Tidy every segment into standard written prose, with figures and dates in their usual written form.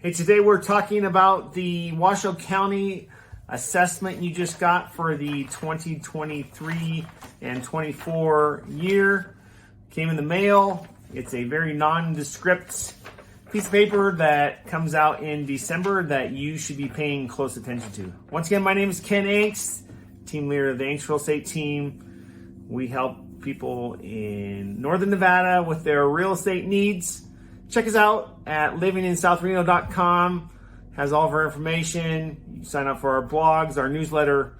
Hey, today we're talking about the Washoe County assessment you just got for the 2023 and 24 year. Came in the mail. It's a very nondescript piece of paper that comes out in December that you should be paying close attention to. Once again, my name is Ken Angst, team leader of the Angst real estate team. We help people in Northern Nevada with their real estate needs. Check us out at livinginsouth.reno.com. Has all of our information. You can sign up for our blogs, our newsletter,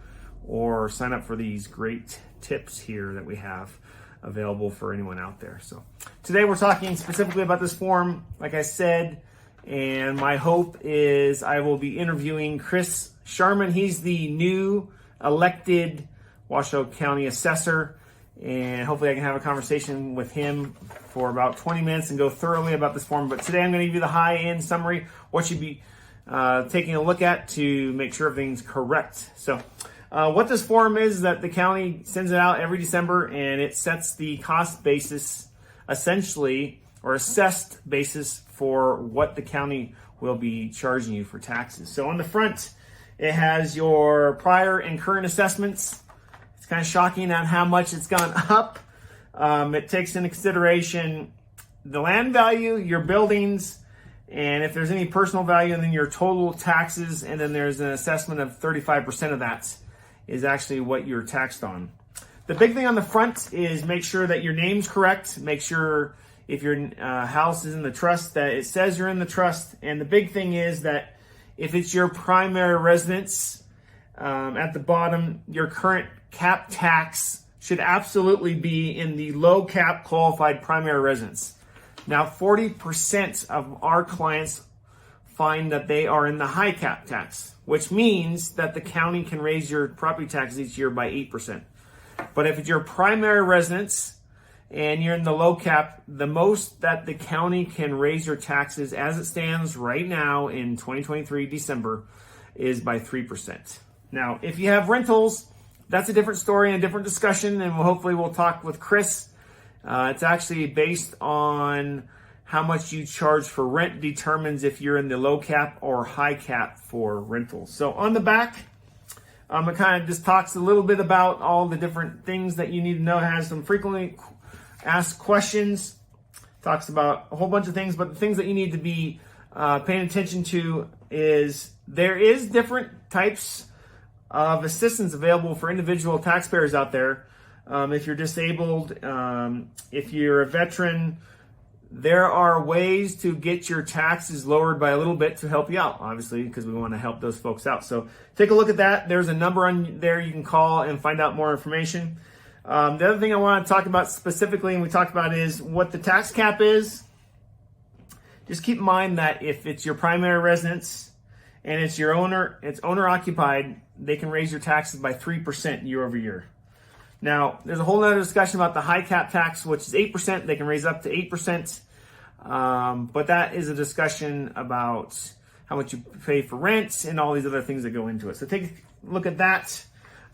or sign up for these great tips here that we have available for anyone out there. So today we're talking specifically about this form, like I said, and my hope is I will be interviewing Chris Sharman. He's the new elected Washoe County Assessor, and hopefully I can have a conversation with him for about 20 minutes and go thoroughly about this form. But today I'm going to give you the high-end summary, what you'd be taking a look at to make sure everything's correct. So what this form is that the county sends it out every December, and it sets the cost basis essentially, or assessed basis for what the county will be charging you for taxes. So on the front, it has your prior and current assessments. It's kind of shocking on how much it's gone up. It takes into consideration the land value, your buildings, and if there's any personal value, and then your total taxes, and then there's an assessment of 35% of that is actually what you're taxed on. The big thing on the front is make sure that your name's correct. Make sure if your house is in the trust that it says you're in the trust. And the big thing is that if it's your primary residence, at the bottom, your current cap tax should absolutely be in the low cap qualified primary residence. Now, 40% of our clients find that they are in the high cap tax, which means that the county can raise your property taxes each year by 8%. But if it's your primary residence and you're in the low cap, the most that the county can raise your taxes as it stands right now in 2023 December is by 3%. Now, if you have rentals, that's a different story and a different discussion, and hopefully we'll talk with Chris. It's actually based on how much you charge for rent determines if you're in the low cap or high cap for rentals. So on the back, it kind of just talks a little bit about all the different things that you need to know. It has some frequently asked questions, talks about a whole bunch of things, but the things that you need to be paying attention to is there is different types of assistance available for individual taxpayers out there. If you're disabled, if you're a veteran, there are ways to get your taxes lowered by a little bit to help you out, obviously, because we want to help those folks out. So take a look at that. There's a number on there you can call and find out more information. The other thing I want to talk about specifically, and we talked about, is what the tax cap is. Just keep in mind that if it's your primary residence and it's your owner, it's owner occupied, they can raise your taxes by 3% year over year. Now, there's a whole other discussion about the high cap tax, which is 8%. They can raise up to 8%. But that is a discussion about how much you pay for rent and all these other things that go into it. So take a look at that.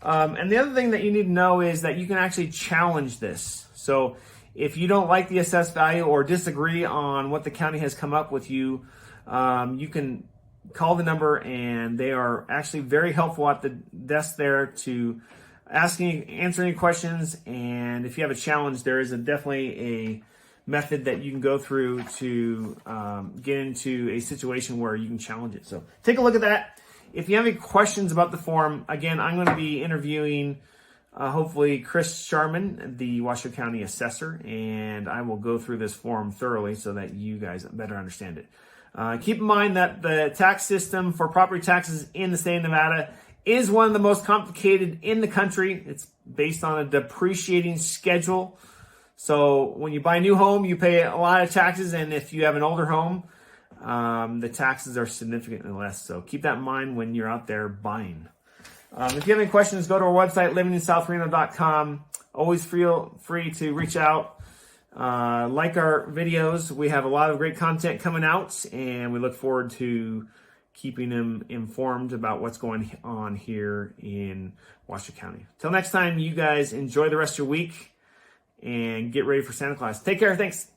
And the other thing that you need to know is that you can actually challenge this. So if you don't like the assessed value or disagree on what the county has come up with you can call the number, and they are actually very helpful at the desk there to answer any questions. And if you have a challenge, there is definitely a method that you can go through to get into a situation where you can challenge it. So take a look at that. If you have any questions about the form, again, I'm going to be interviewing hopefully Chris Sharman, the Washoe County Assessor, and I will go through this form thoroughly so that you guys better understand it. Keep in mind that the tax system for property taxes in the state of Nevada is one of the most complicated in the country. It's based on a depreciating schedule. So when you buy a new home, you pay a lot of taxes, and if you have an older home, the taxes are significantly less. So keep that in mind when you're out there buying. If you have any questions, go to our website, livinginsouth.reno.com. Always feel free to reach out. Like our videos. We have a lot of great content coming out, and we look forward to keeping them informed about what's going on here in Washoe County. Till next time, you guys enjoy the rest of your week and get ready for Santa Claus. Take care. Thanks.